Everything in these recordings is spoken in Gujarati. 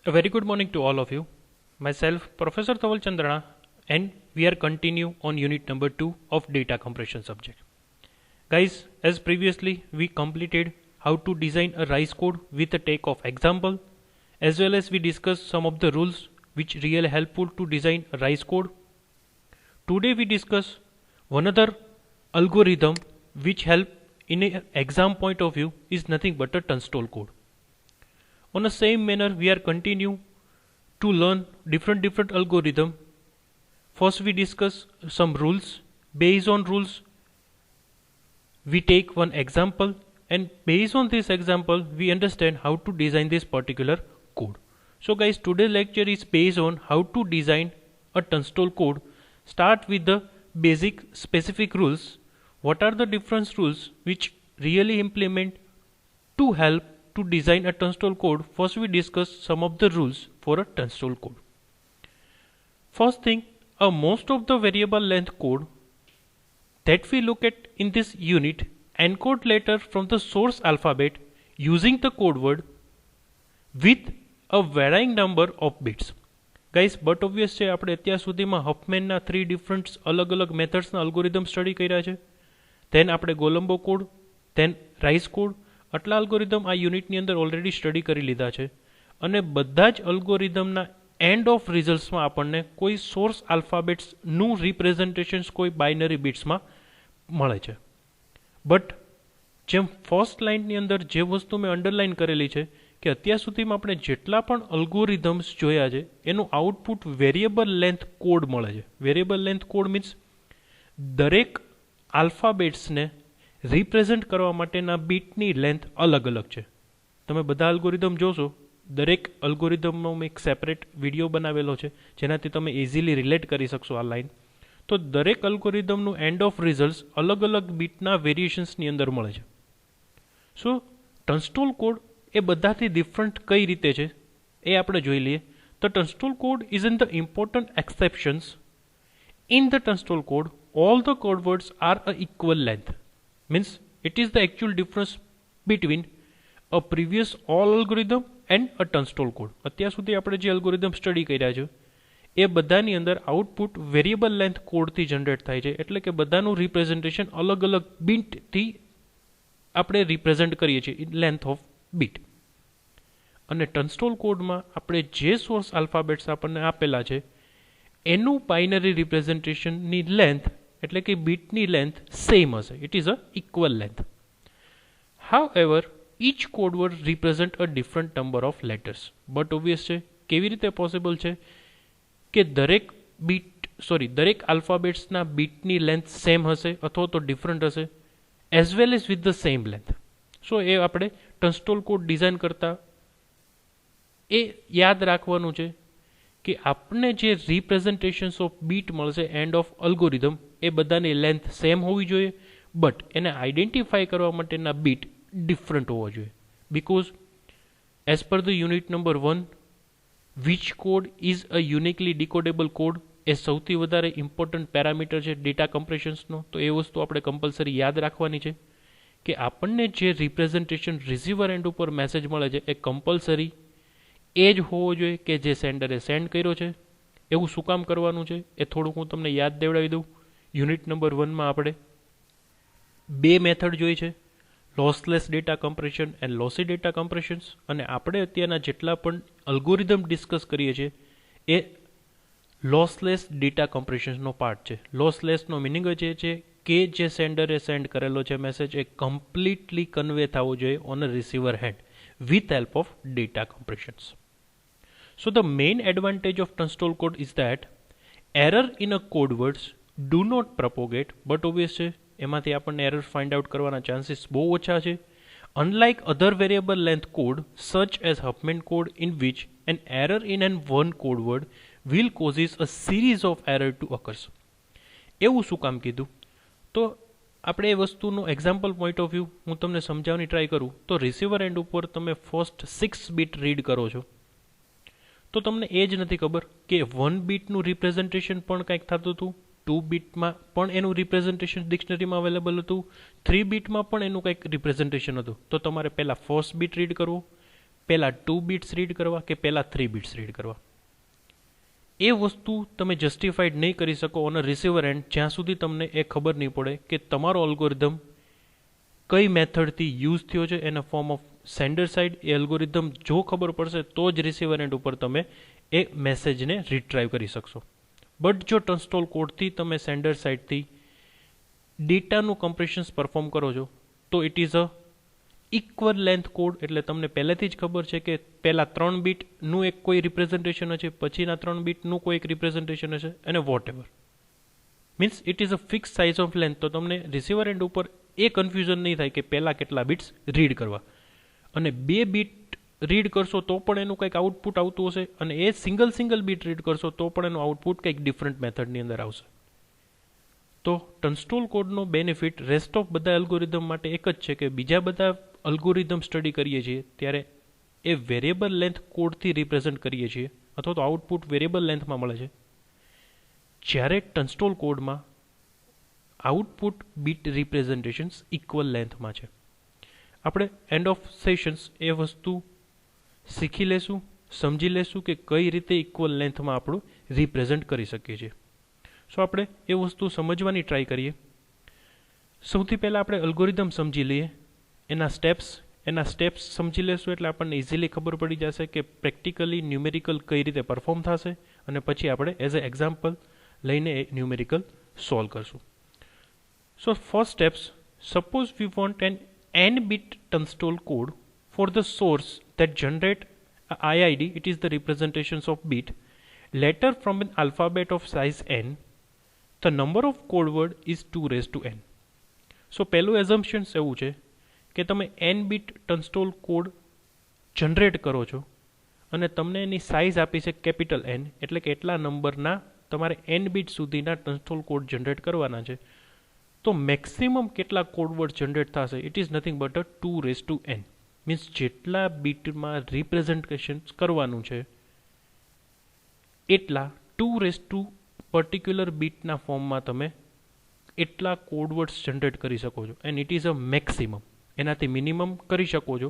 A very good morning to all of you. Myself, Professor Tawal Chandrana, and we are continue on unit number 2 of data compression subject. Guys, as previously we completed how to design a RISE code with a take of example, as well as we discussed some of the rules which really helpful to design a RISE code. Today we discuss one other algorithm which help in an exam point of view is nothing but a Tunstall code. On the same manner, we are continue to learn different algorithm. First, we discuss some rules. Based on rules, we take one example, and based on this example, we understand how to design this particular code. So, guys, today's lecture is based on how to design a Tunstall code. Start with the basic specific rules. What are the different rules which really implement to help to design a Tunstall code? First, we discuss some of the rules for a Tunstall code. First thing, most of the variable length code that we look at in this unit encode letter from the source alphabet using the code word with a varying number of bits. Guys, but obvious છે આપણે અત્યાર સુધીમાં હફમેનના 3 different અલગ મેથડ્સના અલ્ગોરિધમ સ્ટડી કર્યા છે. ધેન આપણે ગોલમ્બો કોડ, ધેન રાઇસ કોડ, આટલા અલ્ગોરિધમ આ યુનિટની અંદર ઓલરેડી સ્ટડી કરી લીધા છે. અને બધા જ અલ્ગોરિધમના એન્ડ ઓફ રિઝલ્ટ્સમાં આપણને કોઈ સોર્સ આલ્ફાબેટ્સનું રિપ્રેઝન્ટેશન્સ કોઈ બાઇનરી બિટ્સમાં મળે છે. બટ જેમ ફર્સ્ટ લાઇનની અંદર જે વસ્તુ મેં અંડરલાઇન કરેલી છે કે અત્યાર સુધીમાં આપણે જેટલા પણ અલ્ગોરિધમ્સ જોયા છે એનું આઉટપુટ વેરિયેબલ લેન્થ કોડ મળે છે. વેરિયેબલ લેન્થ કોડ મીન્સ દરેક આલ્ફાબેટ્સને રિપ્રેઝન્ટ કરવા માટેના બીટની લેન્થ અલગ છે. તમે બધા અલ્ગોરિધમ જોશો, દરેક અલ્ગોરિધમનો મેં એક સેપરેટ વિડીયો બનાવેલો છે જેનાથી તમે ઇઝીલી રિલેટ કરી શકશો આ લાઇન. તો દરેક અલ્ગોરિધમનું એન્ડ ઓફ રિઝલ્ટ્સ અલગ બીટના વેરિએશન્સની અંદર મળે છે. સો ટન્સ્ટોલ કોડ એ બધાથી ડિફરન્ટ કઈ રીતે છે એ આપણે જોઈ લઈએ. તો Tunstall code is in the important exceptions. In the Tunstall code all the code words are a equal length. Means it is the actual difference between a previous all algorithm and a Tunstall code. અત્યાર સુધી આપણે જે અલ્ગોરિધમ સ્ટડી કર્યા છે એ બધાની અંદર આઉટપુટ વેરિયેબલ લેન્થ કોડથી જનરેટ થાય છે. એટલે કે બધાનું રિપ્રેઝન્ટેશન અલગ બીટથી આપણે રિપ્રેઝન્ટ કરીએ છીએ ઇન લેન્થ ઓફ બીટ. અને ટન્સ્ટોલ કોડમાં આપણે જે સોર્સ આલ્ફાબેટ્સ આપણને આપેલા છે એનું બાઇનરી રિપ્રેઝન્ટેશનની લેન્થ એટલે કે બીટની લેન્થ સેમ હશે. It is a equal length. However each code word represent a different number of letters. But obvious છે કેવી રીતે પોસિબલ છે કે દરેક આલ્ફાબેટ્સના બીટની લેન્થ સેમ હશે અથવા તો ડિફરન્ટ હશે as well as with the same length. So એ આપણે ટન્સ્ટોલ કોડ ડિઝાઇન કરતા એ યાદ રાખવાનું છે કે આપણને જે રિપ્રેઝન્ટેશન્સ ઓફ બીટ મળશે એન્ડ ઓફ અલ્ગોરિધમ એ બધાની લેન્થ સેમ હોવી જોઈએ, બટ એને આઈડેન્ટિફાઈ કરવા માટેના બીટ ડિફરન્ટ હોવા જોઈએ. Because as per the unit number 1 which code is a uniquely decodable code એ સૌથી વધારે ઇમ્પોર્ટન્ટ પેરામીટર છે ડેટા કમ્પ્રેશન્સનો. તો એ વસ્તુ આપણે કમ્પલસરી યાદ રાખવાની છે કે આપણને જે રિપ્રેઝન્ટેશન રિસીવર એન્ડ ઉપર મેસેજ મળે છે એ કમ્પલસરી એ જ હોવો જોઈએ કે જે સેન્ડરે સેન્ડ કર્યો છે. એવું શું કામ કરવાનું છે એ થોડુંક હું તમને યાદ દેવડાવી દઉં. યુનિટ નંબર 1માં આપણે 2 મેથડ જોઈ છે, lossless data compression and lossy data compressions. અને આપણે અત્યારના જેટલા પણ અલ્ગોરિધમ ડિસ્કસ કરીએ છીએ એ લોસલેસ ડેટા કમ્પ્રેશન્સનો પાર્ટ છે. લોસલેસનો મિનિંગ જ એ છે કે જે સેન્ડરે સેન્ડ કરેલો છે મેસેજ એ કમ્પ્લીટલી કન્વે થવો જોઈએ on a receiver hand with help of data compressions. So the main advantage of Tunstall code is that error in a code words do not propagate. But obvious છે એમાંથી આપણને error find out કરવાના chances બહુ ઓછા છે. Unlike other variable length code such as Huffman code in which an error in an one code word will causes a series of error to occurs. એવું શું કામ કીધું? તો આપણે એ વસ્તુનું એક્ઝામ્પલ પોઈન્ટ ઓફ વ્યૂ હું તમને સમજાવવાની ટ્રાય કરું તો રિસીવર એન્ડ ઉપર તમે ફર્સ્ટ 6 બીટ રીડ કરો છો તો તમને એ જ નથી ખબર કે 1 બીટનું રિપ્રેઝન્ટેશન પણ કંઈક થતું હતું, 2 બીટમાં પણ એનું રિપ્રેઝન્ટેશન ડિક્શનરીમાં અવેલેબલ હતું, 3 બીટમાં પણ એનું કંઈક રિપ્રેઝન્ટેશન હતું. તો તમારે પહેલાં ફર્સ્ટ બીટ રીડ કરવો, પહેલાં 2 બિટ્સ રીડ કરવા કે પહેલાં 3 બિટ્સ રીડ કરવા. એ વસ્તુ તમે જસ્ટિફાઈડ નહીં કરી શકો ઓન રિસીવર એન્ડ જ્યાં સુધી તમને એ ખબર નહીં પડે કે તમારો અલ્ગોરિધમ કઈ મેથડથી યુઝ થયો છે એના form of sender side. A algorithm જો ખબર પડશે તો જ રિસીવર એન્ડ ઉપર તમે એ મેસેજને રિટ્રાઈવ કરી શકશો. બટ જો ટર્નસ્ટોલ કોડથી તમે સેન્ડર સાઇડથી ડેટાનું કમ્પ્રેશન્સ પરફોર્મ કરો છો તો it is a equal length code. એટલે તમને પહેલેથી જ ખબર છે કે પહેલાં 3 બીટનું એક કોઈ રિપ્રેઝન્ટેશન હશે, પછીના 3 બીટનું કોઈ એક રિપ્રેઝન્ટેશન હશે અને whatever. Means it is a fix size of length. તો તમને રિસીવર એન્ડ ઉપર એ કન્ફ્યુઝન નહીં થાય કે પહેલાં કેટલા બિટ્સ રીડ કરવા, અને 2 બીટ રીડ કરશો તો પણ એનું કંઈક આઉટપુટ આવતું હશે, અને એ સિંગલ બીટ રીડ કરશો તો પણ એનું આઉટપુટ કંઈક ડિફરન્ટ મેથડની અંદર આવશે. તો ટર્નસ્ટોલ કોડનો બેનિફિટ રેસ્ટ ઓફ બધા એલ્ગોરિધમ માટે એક જ છે કે બીજા બધા અલ્ગોરિધમ સ્ટડી કરીએ છીએ ત્યારે એ વેરિયેબલ લેન્થ કોડથી રિપ્રેઝન્ટ કરીએ છીએ અથવા તો આઉટપુટ વેરિયેબલ લેન્થમાં મળે છે, જ્યારે ટર્નસ્ટોલ કોડમાં આઉટપુટ બીટ રિપ્રેઝન્ટેશન્સ ઇક્વલ લેન્થમાં છે. આપણે એન્ડ ઓફ સેશન્સ એ વસ્તુ શીખી લેશું, સમજી લેશું કે કઈ રીતે ઇક્વલ લેન્થમાં આપણું રિપ્રેઝન્ટ કરી શકીએ છીએ. સો આપણે એ વસ્તુ સમજવાની ટ્રાય કરીએ. સૌથી પહેલાં આપણે અલ્ગોરિધમ સમજી લઈએ, એના સ્ટેપ્સ સમજી લેશું એટલે આપણને ઇઝીલી ખબર પડી જશે કે પ્રેક્ટિકલી ન્યુમેરિકલ કઈ રીતે પરફોર્મ થશે, અને પછી આપણે એઝ અ એક્ઝામ્પલ લઈને એ ન્યુમેરિકલ સોલ્વ કરશું. So first steps, suppose we want an n-bit turnstall code for the source that generate a IID, it is the representations of bit, letter from an alphabet of size n. The number of code word is 2 raised to n. So પહેલું assumption એવું છે કે તમે n-bit turnstall code જનરેટ કરો છો અને તમને એની સાઇઝ આપી છે કેપિટલ N, એટલે કે એટલા નંબરના તમારે n-bit સુધીના turnstall કોડ જનરેટ કરવાના છે. તો મેક્સિમમ કેટલા કોડવર્ડ જનરેટ થશે? It is nothing but a 2 raise to n. Means જેટલા બીટમાં રિપ્રેઝન્ટેશન કરવાનું છે એટલા 2 રેઝ ટુ પર્ટિક્યુલર બીટના ફોર્મમાં તમે એટલા કોડવર્ડ્સ જનરેટ કરી શકો છો. And it is a maximum. એનાથી મિનિમમ કરી શકો છો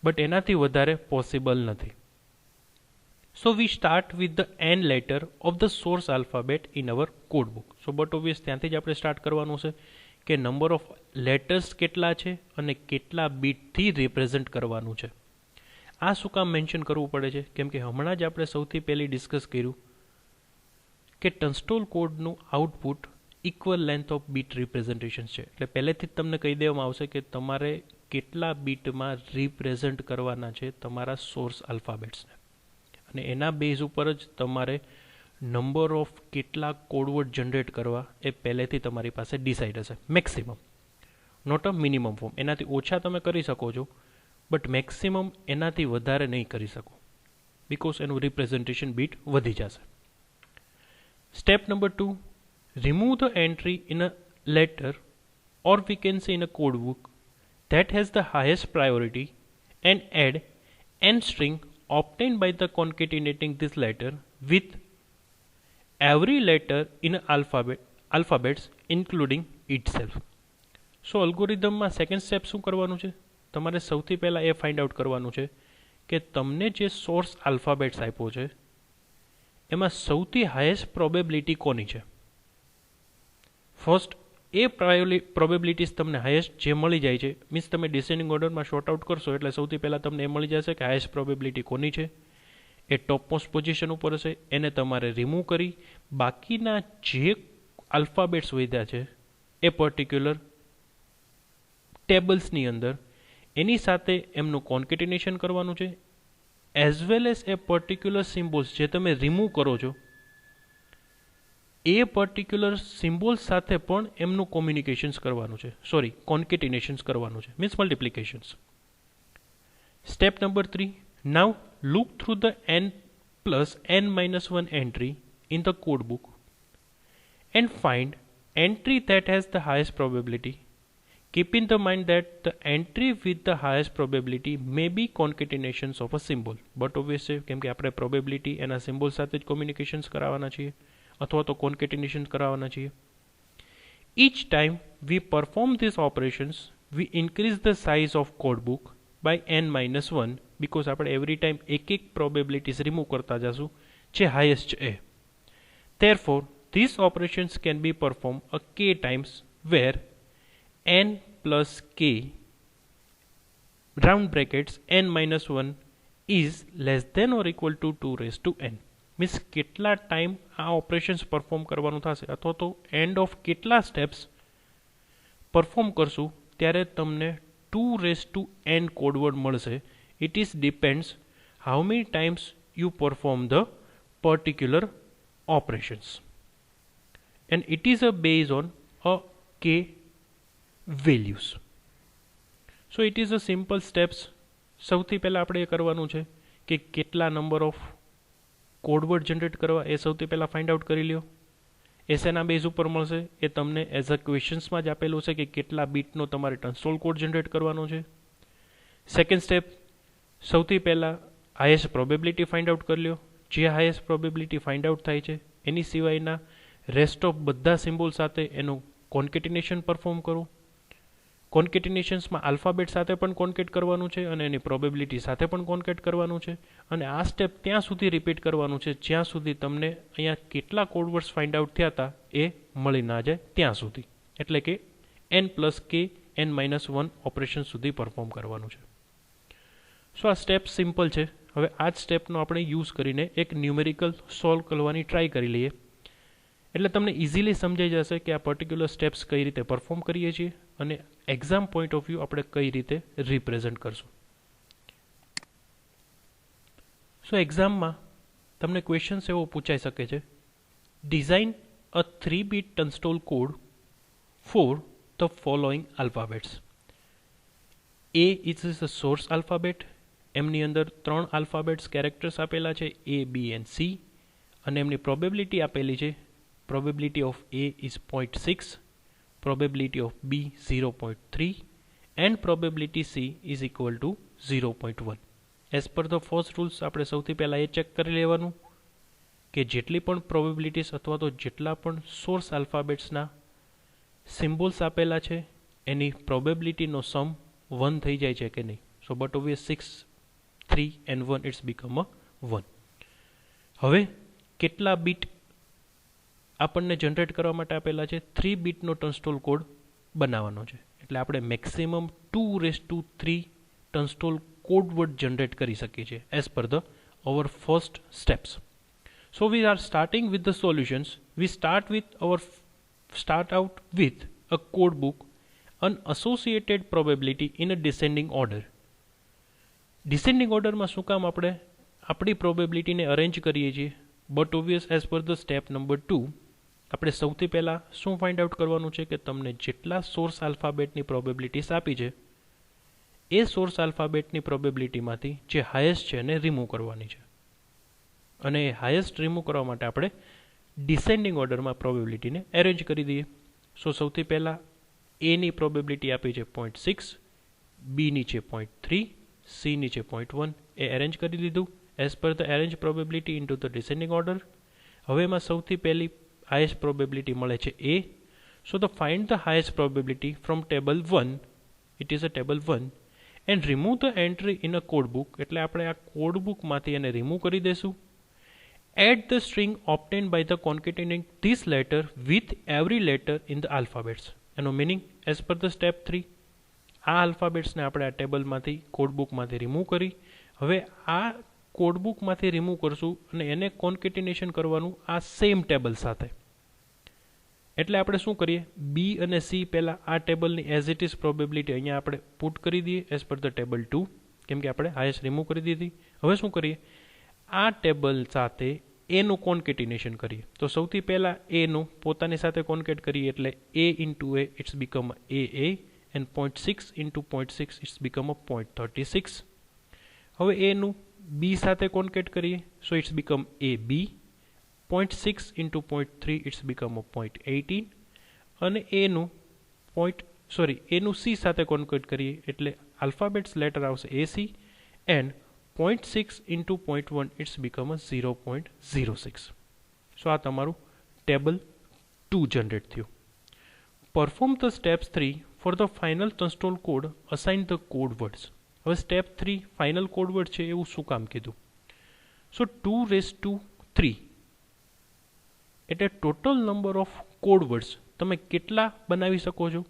બટ એનાથી વધારે પોસિબલ નથી. So we start with the n letter of the source alphabet in our code book. So but obvious ત્યાંથી જ આપણે સ્ટાર્ટ કરવાનું છે કે નંબર ઓફ લેટર્સ કેટલા છે અને કેટલા બીટથી રિપ્રેઝન્ટ કરવાનું છે. આ શું કામ મેન્શન કરવું પડે છે? કેમ કે હમણાં જ આપણે સૌથી પહેલી ડિસ્કસ કર્યું કે ટર્નસ્ટોલ કોડનું output equal length of bit representation છે. એટલે પહેલેથી જ તમને કહી દેવામાં આવશે કે તમારે કેટલા બીટમાં રિપ્રેઝન્ટ કરવાના છે તમારા સોર્સ આલ્ફાબેટ્સને, અને એના બેઝ ઉપર જ તમારે નંબર ઓફ કેટલા કોડવર્ડ જનરેટ કરવા એ પહેલેથી તમારી પાસે ડિસાઇડ હશે. Maximum, not a minimum form. એનાથી ઓછા તમે કરી શકો છો બટ મેક્સિમમ એનાથી વધારે નહીં કરી શકો બિકોઝ એનું રિપ્રેઝન્ટેશન બીટ વધી જશે. Step number 2, remove the entry in a letter or we can say in a code book that has the highest priority and add n string obtained by the concatenating this letter with every letter in a alphabets including itself. સો અલ્ગોરિધમમાં સેકન્ડ સ્ટેપ શું કરવાનું છે? તમારે સૌથી પહેલાં એ ફાઇન્ડ આઉટ કરવાનું છે કે તમને જે સોર્સ આલ્ફાબેટ્સ આપ્યો છે એમાં સૌથી હાઈએસ્ટ પ્રોબેબિલિટી કોની છે. ફર્સ્ટ એ પ્રોબેબિલિટીઝ તમને હાઈએસ્ટ જે મળી જાય છે, મીન્સ તમે ડિસેન્ડિંગ ઓર્ડરમાં શોર્ટ આઉટ કરશો એટલે સૌથી પહેલાં તમને એ મળી જશે કે હાઈએસ્ટ પ્રોબેબિલિટી કોની છે. એ ટોપ મોસ્ટ પોઝિશન ઉપર હશે, એને તમારે રિમૂવ કરી બાકીના જે આલ્ફાબેટ્સ વધ્યા છે એ પર્ટિક્યુલર ટેબલ્સની અંદર એની સાથે એમનું કોન્કેટિનેશન કરવાનું છે, as well as a particular symbols જે તમે રિમૂવ કરો છો એ પર્ટિક્યુલર સિમ્બોલ્સ સાથે પણ એમનું કોન્કેટિનેશન્સ કરવાનું છે, means multiplications. Step number 3, now look through the n plus n-1 entry in the code book and find entry that has the highest probability. Keep in the mind that the entry with the highest probability may be concatenations of a symbol. But obviously કેમ કે આપણે probability એના સિમ્બોલ સાથે જ કોમ્યુનિકેશન્સ કરાવવાના છીએ અથવા તો કોન્કેટિનેશન્સ કરાવવાના છીએ. Each time we perform these operations, we increase the size of code book by n-1 because આપણે એવરી ટાઈમ એક પ્રોબેબિલિટીઝ રિમૂવ કરતા જશું જે હાઈએસ્ટ છે એ. Therefore, these operations can be performed a k times where n plus k round brackets n minus 1 is less than or equal to 2 raised to n. Means કેટલા ટાઈમ આ ઓપરેશન્સ પરફોર્મ કરવાનું થશે અથવા તો એન્ડ ઓફ કેટલા સ્ટેપ્સ પરફોર્મ કરશું ત્યારે તમને 2 રેઝ ટુ n કોડવર્ડ મળશે. It is depends how many times you perform the particular operations and it is based on a k values. So it is a simple steps. સૌથી પહેલા આપણે એ કરવાનું છે કે કેટલા નંબર ઓફ કોડવર્ડ જનરેટ કરવા એ સૌથી પહેલા ફાઇન્ડ આઉટ કરી લ્યો. એસએના બેઝ ઉપર મળશે એ તમને એઝ અ ક્વેશ્ચન્સમાં જ આપેલું છે કે કેટલા બીટનો તમારે ટન્સ્ટોલ કોડ જનરેટ કરવાનો છે. સેકન્ડ સ્ટેપ, સૌથી પહેલા હાઈએસ્ટ પ્રોબેબિલિટી ફાઇન્ડ આઉટ કરી લ્યો. જે હાઈએસ્ટ પ્રોબેબિલિટી ફાઇન્ડ આઉટ થાય છે એની સિવાયના રેસ્ટ ઓફ બધા સિમ્બોલ સાથે એનું કોન્કેટિનેશન પરફોર્મ કરો. કોન્કેટિનેશન્સમાં આલ્ફાબેટ સાથે પણ કોન્કેટ કરવાનું છે અને એની પ્રોબેબિલિટી સાથે પણ કોન્કેટ કરવાનું છે. અને આ સ્ટેપ ત્યાં સુધી રિપીટ કરવાનું છે જ્યાં સુધી તમને અહીંયા કેટલા કોડવર્ડ્સ ફાઇન્ડ આઉટ થયા હતા એ મળી ના જાય ત્યાં સુધી. એટલે કે n પ્લસ કે n-1 ઓપરેશન સુધી પરફોર્મ કરવાનું છે. સો આ સ્ટેપ સિમ્પલ છે. હવે આ જ સ્ટેપનો આપણે યુઝ કરીને એક ન્યુમેરિકલ સોલ્વ કરવાની ટ્રાય કરી લઈએ એટલે તમને ઇઝીલી સમજાઈ જશે કે આ પર્ટિક્યુલર સ્ટેપ્સ કઈ રીતે પરફોર્મ કરીએ છીએ અને એક્ઝામ પોઈન્ટ ઓફ વ્યૂ આપણે કઈ રીતે રિપ્રેઝન્ટ કરશું. સો એક્ઝામમાં તમને ક્વેશ્ચન્સ એવો પૂછાઈ શકે છે, design a 3-bit Tunstall code for the following alphabets. A is the source alphabet. એમની અંદર 3 આલ્ફાબેટ્સ કેરેક્ટર્સ આપેલા છે A, B and C અને એમની પ્રોબેબિલિટી આપેલી છે. Probability of A is 0.6, probability of B 0.3 and probability C is equal to 0.1. As per the first rules આપણે સૌથી પહેલાં એ ચેક કરી લેવાનું કે જેટલી પણ પ્રોબેબિલિટીઝ અથવા તો જેટલા પણ સોર્સ આલ્ફાબેટ્સના સિમ્બોલ્સ આપેલા છે એની પ્રોબેબિલિટીનો સમ 1 થઈ જાય છે કે નહીં. So but obvious 6, 3 and 1 it's become a 1. હવે કેટલા બીટ આપણને જનરેટ કરવા માટે આપેલા છે? 3 બીટનો ટન્સ્ટોલ કોડ બનાવવાનો છે એટલે આપણે મેક્સિમમ 2⁻³ ટન્સ્ટોલ કોડ વર્ડ જનરેટ કરી શકીએ છીએ as per the hour first steps. So we are starting with the solutions. V start out with a code book an associated probability in a descending order. Descending ઓર્ડરમાં શું કામ આપણે આપણી પ્રોબેબિલિટીને અરેન્જ કરીએ છીએ? But obvious as per the step number 2 આપણે સૌથી પહેલાં શું ફાઇન્ડ આઉટ કરવાનું છે કે તમને જેટલા સોર્સ આલ્ફાબેટની પ્રોબેબિલિટીઝ આપી છે એ સોર્સ આલ્ફાબેટની પ્રોબેબિલિટીમાંથી જે હાઈએસ્ટ છે એને રિમૂવ કરવાની છે. અને એ હાઈએસ્ટ રિમૂવ કરવા માટે આપણે ડિસેન્ડિંગ ઓર્ડરમાં પ્રોબેબિલિટીને એરેન્જ કરી દઈએ. સો સૌથી પહેલાં એની પ્રોબેબિલિટી આપી છે 0.6, બી નીચે 0.3, સી નીચે 0.1 એ એરેન્જ કરી દીધું as per the arrange probability into the descending order. હવે એમાં સૌથી પહેલી હાઈએસ્ટ પ્રોબેબિલિટી મળે છે એ. So the find the highest probability from table 1, it is a table 1 and remove the entry in a code book. એટલે આપણે આ કોડ બુકમાંથી એને રિમૂવ કરી દેશું. Add the string obtained by the concatenating this letter with every letter in the alphabets. એનો meaning as per the step 3 આ આલ્ફાબેટ્સને આપણે આ ટેબલમાંથી કોડબુકમાંથી રિમૂવ કરી હવે આ કોડબુકમાંથી રિમૂવ કરશું અને એને કોન્કેટિનેશન કરવાનું આ સેમ ટેબલ સાથે. એટલે આપણે શું કરીએ, બી અને સી પહેલાં આ ટેબલની એઝ ઇટ ઇઝ પ્રોબેબિલિટી અહીંયા આપણે પુટ કરી દઈએ એઝ પર ધ ટેબલ 2 કેમ કે આપણે હાઈએસ્ટ રિમૂવ કરી દીધી. હવે શું કરીએ, આ ટેબલ સાથે એનું કોન્કેટિનેશન કરીએ. તો સૌથી પહેલાં એનું પોતાની સાથે કોન્કેટ કરીએ એટલે a into a it's become a and 0.6 into 0.6 it's become a 0.36. હવે એનું બી સાથે કોન્કેટ કરીએ so it's become a b. 0.6 into 0.3 it's become a 0.18 અને એનું એનું સી સાથે કોન્કેટ કરીએ એટલે આલ્ફાબેટ્સ લેટર આવશે ac and 0.6 into 0.1 it's become a 0.06. સો આ તમારું ટેબલ 2 જનરેટ થયું. Perform the steps 3 for the final tunstall code. Assign the code words. હવે સ્ટેપ 3 ફાઇનલ કોડવર્ડ છે એવું શું કામ કીધું? સો 2⁻³ એટલે ટોટલ નંબર ઓફ કોડવર્ડ્સ તમે કેટલા બનાવી શકો છો?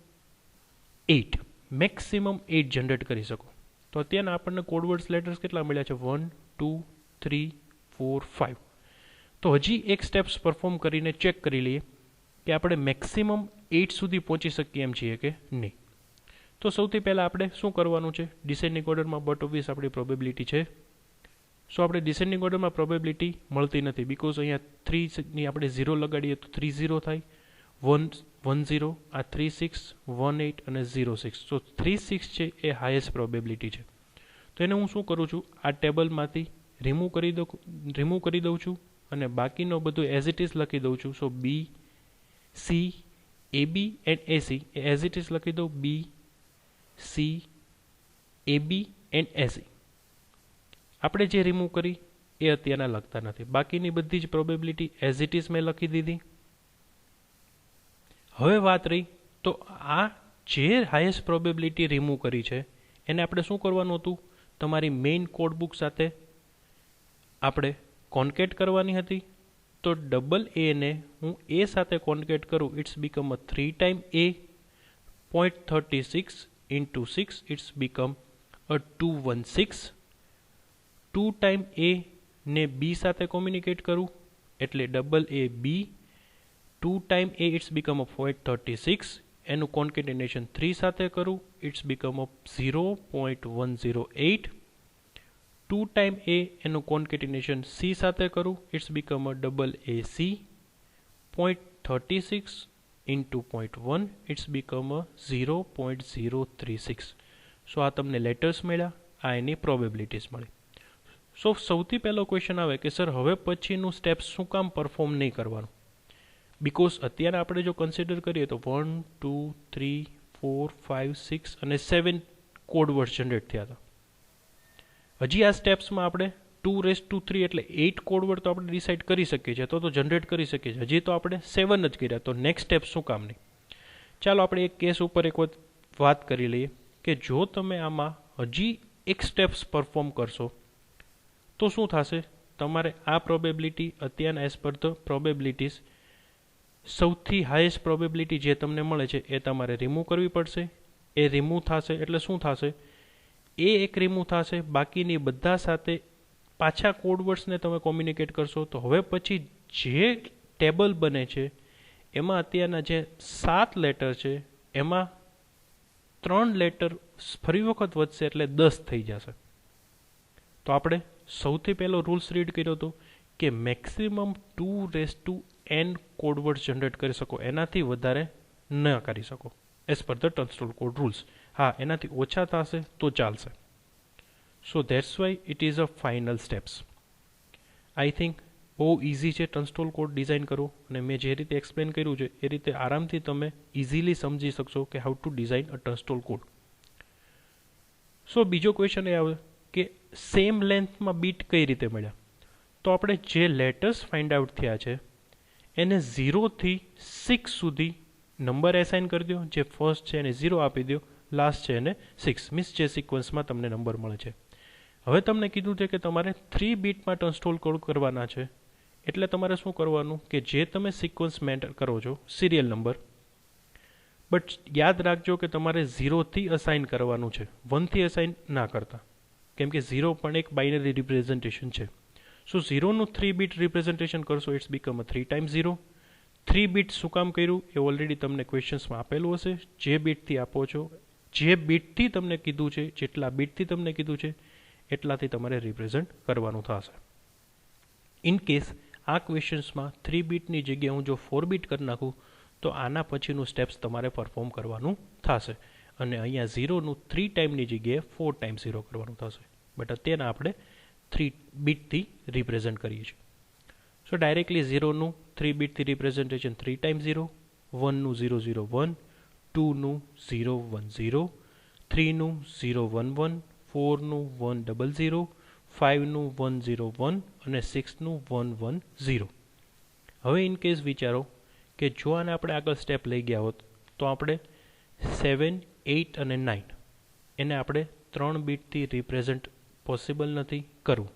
8, મેક્સિમમ 8 જનરેટ કરી શકો. તો અત્યારના આપણને કોડવર્ડ્સ લેટર્સ કેટલા મળ્યા છે? 1 2 3 4 5. તો હજી એક સ્ટેપ્સ પરફોર્મ કરીને ચેક કરી લઈએ કે આપણે મેક્સિમમ 8 સુધી પહોંચી શકીએ એમ છીએ કે નહીં. તો સૌથી પહેલાં આપણે શું કરવાનું છે? ડિસેન્ડિંગ ઓર્ડરમાં બટ ઓબ્વિયસ આપણી પ્રોબેબિલિટી છે. સો આપણે ડિસેન્ડિંગ ઓર્ડરમાં પ્રોબેબિલિટી મળતી નથી, બિકોઝ અહીંયા 3ની આપણે 0 લગાડીએ તો 3 0 થાય, 1 1 0, આ 3 6 1 8 અને 0 6. સો 3 6 છે એ હાઈએસ્ટ પ્રોબેબિલિટી છે. તો એને હું શું કરું છું? આ ટેબલમાંથી રિમૂવ કરી દઉં છું અને બાકીનો બધું એઝ ઇટ ઇઝ લખી દઉં છું. So B C A B and A C as it is લખી દઉં. B C A B and A C આપણે જે રિમૂવ કરી એ અત્યારના લખતા નથી. બાકીની બધી જ પ્રોબેબિલિટી એઝ ઇટ ઇઝ મેં લખી દીધી. હવે વાત રહી તો આ જે હાઈએસ્ટ પ્રોબેબિલિટી રિમૂવ કરી છે એને આપણે શું કરવાનું હતું? તમારી મેઇન કોડ બુક સાથે આપણે કોન્કેટ કરવાની હતી. તો ડબલ એ ને હું એ સાથે કોન્કેટ કરું, it's become a 3 time a 0.36 into 6, it's become a 216. 2 time a ને b સાથે કોમ્યુનિકેટ કરું એટલે double a b. 2 time a it's become a 0.36. એનું કોન્કેટેનેશન 3 સાથે કરું, it's become a 0.108. 2 time a એનું કોન્કેટેનેશન c સાથે કરું, it's become a double a c. 0.36 into 0.1, it's become a 0.036. સો આ તમને લેટર્સ મળ્યા, આ એની પ્રોબેબિલિટીઝ મળી. સો સૌથી પહેલો ક્વેશ્ચન આવે કે સર હવે પછીનું સ્ટેપ્સ શું કામ પરફોર્મ નહીં કરવાનું? બિકોઝ અત્યારે આપણે જો કન્સિડર કરીએ તો 1 2 3 4 5 6 અને 7 કોડવર્ડ્સ જનરેટ થયા હતા. હજી આ સ્ટેપ્સમાં આપણે 2⁻³ એટલે 8 કોડવર્ડ તો આપણે ડિસાઇડ કરી શકીએ છીએ, તો જનરેટ કરી શકીએ છીએ. હજી તો આપણે 7 જ કર્યા, તો નેક્સ્ટ સ્ટેપ શું કામ નહીં? ચાલો આપણે એક કેસ ઉપર એક વાત કરી લઈએ કે જો તમે આમાં હજી એક સ્ટેપ્સ પરફોર્મ કરશો તો શું થશે? તમારે આ પ્રોબેબિલિટી અત્યારના એઝ પર ધ પ્રોબેબિલિટીઝ સૌથી હાઈએસ્ટ પ્રોબેબિલિટી જે તમને મળે છે એ તમારે રિમૂવ કરવી પડશે. એ રિમૂવ થશે એટલે શું થશે? એ એક રિમૂવ થશે, બાકીની બધા સાથે પાછા કોડવર્ડ્સને તમે કોમ્યુનિકેટ કરશો. તો હવે પછી જે ટેબલ બને છે એમાં અત્યારના જે 7 લેટર છે એમાં 3 લેટર ફરી વખત વધશે એટલે 10 થઈ જશે. તો આપણે સૌથી પહેલો રૂલ્સ રીડ કર્યો હતો કે મેક્સિમમ 2⁻n કોડવર્ડ્સ જનરેટ કરી શકો, એનાથી વધારે ન કરી શકો as per the ટર્નસ્ટોલ code rules. હા, એનાથી ઓછા થશે તો ચાલશે. સો that's why it is a final steps. I think બહુ ઇઝી છે ટર્નસ્ટોલ કોડ ડિઝાઇન કરવું, અને મેં જે રીતે એક્સપ્લેન કર્યું છે એ રીતે આરામથી તમે ઇઝીલી સમજી શકશો કે how to design a Tunstall code. So બીજો ક્વેશ્ચન એ આવે કે સેમ લેન્થમાં બીટ કઈ રીતે મળ્યા? તો આપણે જે લેટર્સ ફાઇન્ડ આઉટ થયા છે એને 0 થી 6 સુધી નંબર એસાઇન કરી દો. જે ફર્સ્ટ છે એને 0 આપી દો, લાસ્ટ છે એને 6, મીન્સ જે સિક્વન્સમાં તમને નંબર મળે છે. હવે તમને કીધું છે કે તમારે 3 બીટમાં ટર્નસ્ટોલ કોડ કરવાના છે, એટલે તમારે શું કરવાનું કે જે તમે સિક્વન્સ મેન્ટર કરો છો સિરિયલ નંબર, બટ યાદ રાખજો કે તમારે 0 થી અસાઇન કરવાનું છે, 1 થી અસાઇન ના કરતા, કેમ કે 0 પણ એક બાઇનરી રિપ્રેઝન્ટેશન છે. સો 0નું 3 બીટ રિપ્રેઝન્ટેશન કરશો, it's become a 3 times 0. 3 bit શું કામ કર્યું એ ઓલરેડી તમને ક્વેશ્ચન્સમાં આપેલું હશે. જે બીટથી આપો છો, જે બીટથી તમને કીધું છે, જેટલા બીટથી તમને કીધું છે એટલાથી તમારે રિપ્રેઝન્ટ કરવાનું થશે. ઇન કેસ આ ક્વેશ્ચન્સમાં 3 બીટની જગ્યાએ હું જો 4 બીટ કરી નાખું તો આના પછીનું સ્ટેપ્સ તમારે પરફોર્મ કરવાનું થશે, અને અહીંયા 0નું 3 ટાઈમની જગ્યાએ 4 ટાઈમ્સ 0 કરવાનું થશે. બટ અત્યારે આપણે 3 બીટથી રિપ્રેઝન્ટ કરીએ છીએ. સો ડાયરેક્ટલી 0નું 3 બીટથી રિપ્રેઝન્ટેશન 3 ટાઈમ્સ 0, 1નું 0 0 1, 2નું 0 1 0, 3નું 0 1 1, 4નું 1 0 0, 5નું 1 0 1 અને 6નું 1 1 0. હવે ઇન કેસ વિચારો કે જો આને આપણે આગળ સ્ટેપ લઈ ગયા હોત તો આપણે 7 8 અને 9 એને આપણે 3 બીટથી રિપ્રેઝન્ટ પોસિબલ નથી કરવું.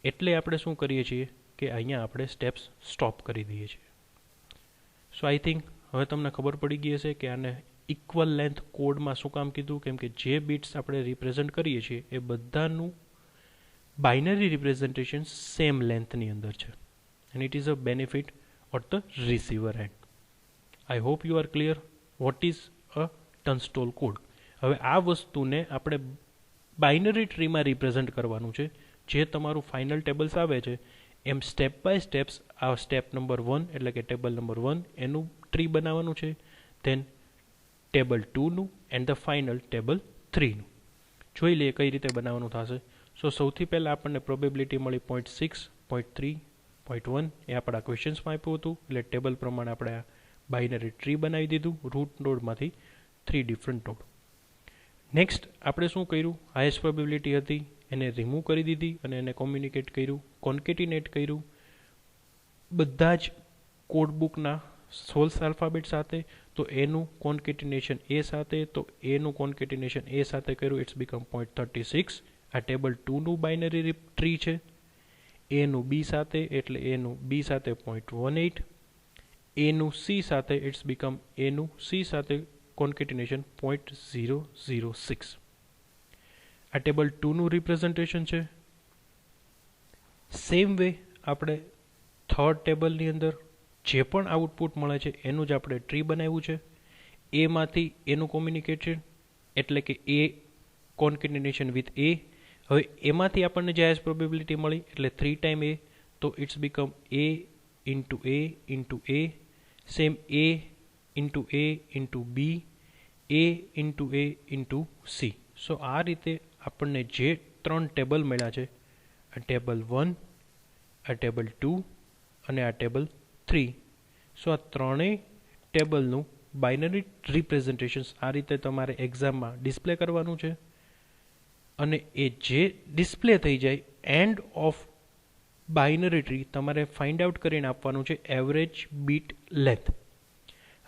એટલે આપણે શું કરીએ છીએ કે અહીંયા આપણે સ્ટેપ્સ સ્ટોપ કરી દઈએ છીએ. સો આઈ થિંક હવે તમને ખબર પડી ગઈ હશે કે આને ઇક્વલ લેન્થ કોડમાં શું કામ કીધું, કેમ કે જે બીટ્સ આપણે રિપ્રેઝન્ટ કરીએ છીએ એ બધાનું બાઇનરી રિપ્રેઝન્ટેશન સેમ લેન્થની અંદર છે, and it is a benefit of the receiver end. I hope you are clear what is a Tunstall code. હવે આ વસ્તુને આપણે બાઇનરી ટ્રીમાં રિપ્રેઝન્ટ કરવાનું છે. જે તમારું ફાઇનલ ટેબલ્સ આવે છે એમ સ્ટેપ બાય સ્ટેપ્સ આ સ્ટેપ નંબર 1 એટલે કે ટેબલ નંબર 1 એનું ટ્રી બનાવવાનું છે, ધેન ટેબલ 2નું એન્ડ ધ ફાઇનલ ટેબલ 3નું. જોઈ લઈએ કઈ રીતે બનાવવાનું થશે. સો સૌથી પહેલાં આપણને પ્રોબેબિલિટી મળી 0.6, 0.3, 0.1 એ આપણા ક્વેશ્ચન્સમાં આપ્યું હતું. એટલે ટેબલ પ્રમાણે આપણે આ બાઇનરી ટ્રી બનાવી દીધું રૂટ નોડમાંથી 3 ડિફરન્ટ નોડ. નેક્સ્ટ આપણે શું કર્યું, હાઈએસ્ટ પ્રોબેબિલિટી હતી એને રિમૂવ કરી દીધી અને એને કોમ્યુનિકેટ કર્યું, કોન્કેટિનેટ કર્યું બધા જ કોડબુકના સોલ્સ આલ્ફાબેટ સાથે. તો એનું કોન્કેટિનેશન એ સાથે, તો એનું કોન્કેટિનેશન એ સાથે કર્યું, ઇટ્સ બીકમ 0.36. આ ટેબલ 2નું બાઇનરી ટ્રી છે. એનું બી સાથે એટલે એનું બી સાથે 0.18, એનું સી સાથે ઇટ્સ બીકમ એનું સી સાથે કોન્કેટિનેશન 0.006. આ ટેબલ 2નું રિપ્રેઝન્ટેશન છે. સેમ વે આપણે થર્ડ ટેબલની અંદર જે પણ આઉટપુટ મળે છે એનું જ આપણે ટ્રી બનાવ્યું છે. એમાંથી એનું કોમ્યુનિકેશન એટલે કે એ કોન્કેટિનેશન વિથ એ. હવે એમાંથી આપણને જે હાઈએસ્ટ પ્રોબેબિલિટી મળી એટલે 3 ટાઈમ એ, તો it's become A into A into A, same A into A into B, A into A into C. So આ રીતે આપણને જે 3 ટેબલ મળ્યા છે, આ ટેબલ 1, આ ટેબલ 2 અને આ ટેબલ 3. સો આ ત્રણેય ટેબલનું બાઇનરી રિપ્રેઝન્ટેશન આ રીતે તમારે એક્ઝામમાં ડિસ્પ્લે કરવાનું છે. અને એ જે ડિસ્પ્લે થઈ જાય એન્ડ ઓફ બાઇનરી ટ્રી તમારે ફાઇન્ડ આઉટ કરીને આપવાનું છે એવરેજ બીટ લેન્થ.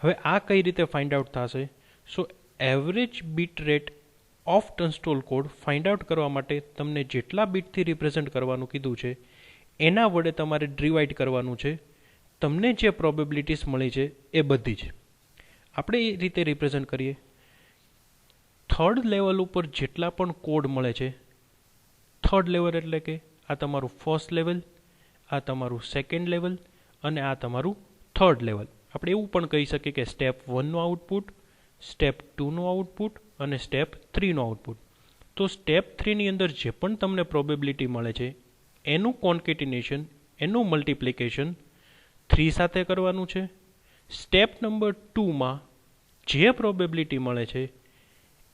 હવે આ કઈ રીતે ફાઇન્ડ આઉટ થશે? So average bit rate of Tunstall code find out કરવા માટે તમને જેટલા બીટથી રિપ્રેઝન્ટ કરવાનું કીધું છે એના વડે તમારે ડિવાઇડ કરવાનું છે. તમને જે પ્રોબેબિલિટીઝ મળી છે એ બધી જ આપણે એ રીતે રિપ્રેઝન્ટ કરીએ. થર્ડ લેવલ ઉપર જેટલા પણ કોડ મળે છે, થર્ડ લેવલ એટલે કે આ તમારું ફર્સ્ટ લેવલ, આ તમારું સેકન્ડ લેવલ અને આ તમારું થર્ડ લેવલ. આપણે એવું પણ કહી શકીએ કે સ્ટેપ 1નું આઉટપુટ, સ્ટેપ 2નું આઉટપુટ અને સ્ટેપ 3નું આઉટપુટ. તો સ્ટેપ 3ની અંદર જે પણ તમને પ્રોબેબિલિટી મળે છે એનું કોન્કેટિનેશન, એનું મલ્ટિપ્લિકેશન 3 સાથે કરવાનું છે. સ્ટેપ નંબર 2માં જે પ્રોબેબિલિટી મળે છે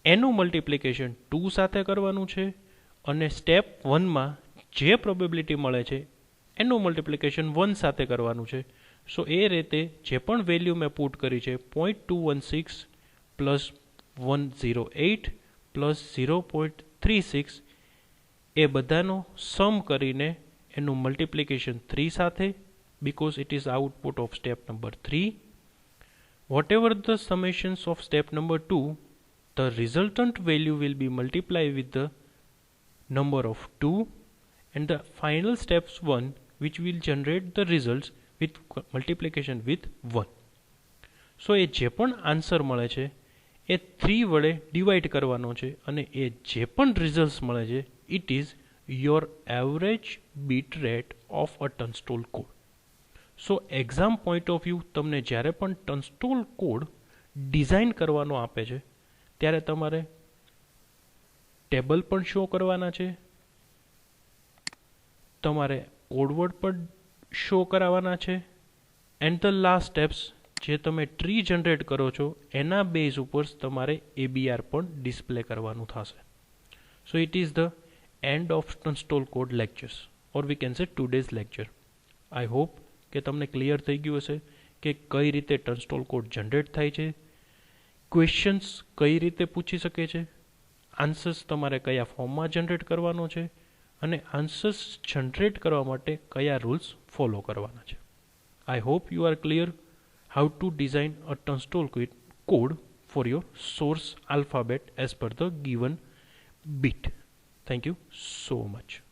એનું મલ્ટિપ્લિકેશન 2 સાથે કરવાનું છે. અને સ્ટેપ 1માં જે પ્રોબેબિલિટી મળે છે એનું મલ્ટિપ્લિકેશન 1 સાથે કરવાનું છે. સો એ રીતે જે પણ વેલ્યુ મેં પુટ કરી છે 0.216 પ્લસ 108 પ્લસ 0.36 એ બધાનો સમ કરીને એનું મલ્ટિપ્લિકેશન 3 સાથે, because it is output of step number 3. Whatever the summations of step number 2, the resultant value will be multiplied with the number of 2 and the final steps 1 which will generate the results with multiplication with 1. So એ જે પણ આન્સર મળે છે એ 3 વડે ડિવાઇડ કરવાનો છે અને એ જે પણ રિઝલ્ટ્સ મળે છે it is your average bit rate of a Tunstall code. So exam point of view તમને જ્યારે પણ ટન્સ્ટોલ કોડ ડિઝાઇન કરવાનો આપે છે ત્યારે તમારે ટેબલ પણ શો કરવાના છે, તમારે કોડવર્ડ પણ શો કરાવવાના છે, એન્ડ ધ લાસ્ટ સ્ટેપ્સ જે તમે ટ્રી જનરેટ કરો છો એના બેઝ ઉપર તમારે ABR પણ ડિસ્પ્લે કરવાનું થશે. So it is the end of Tunstall code lectures or we can say today's lecture. I hope કે તમને ક્લિયર થઈ ગયું હશે કે કઈ રીતે ટન્સ્ટોલ કોડ જનરેટ થાય છે, ક્વેશ્ચન્સ કઈ રીતે પૂછી શકે છે, આન્સર્સ તમારે કયા ફોર્મમાં જનરેટ કરવાનો છે અને આન્સર્સ જનરેટ કરવા માટે કયા રૂલ્સ ફોલો કરવાના છે. આઈ hope you are clear how to design a Tunstall code for your source alphabet as per the given bit. Thank you so much.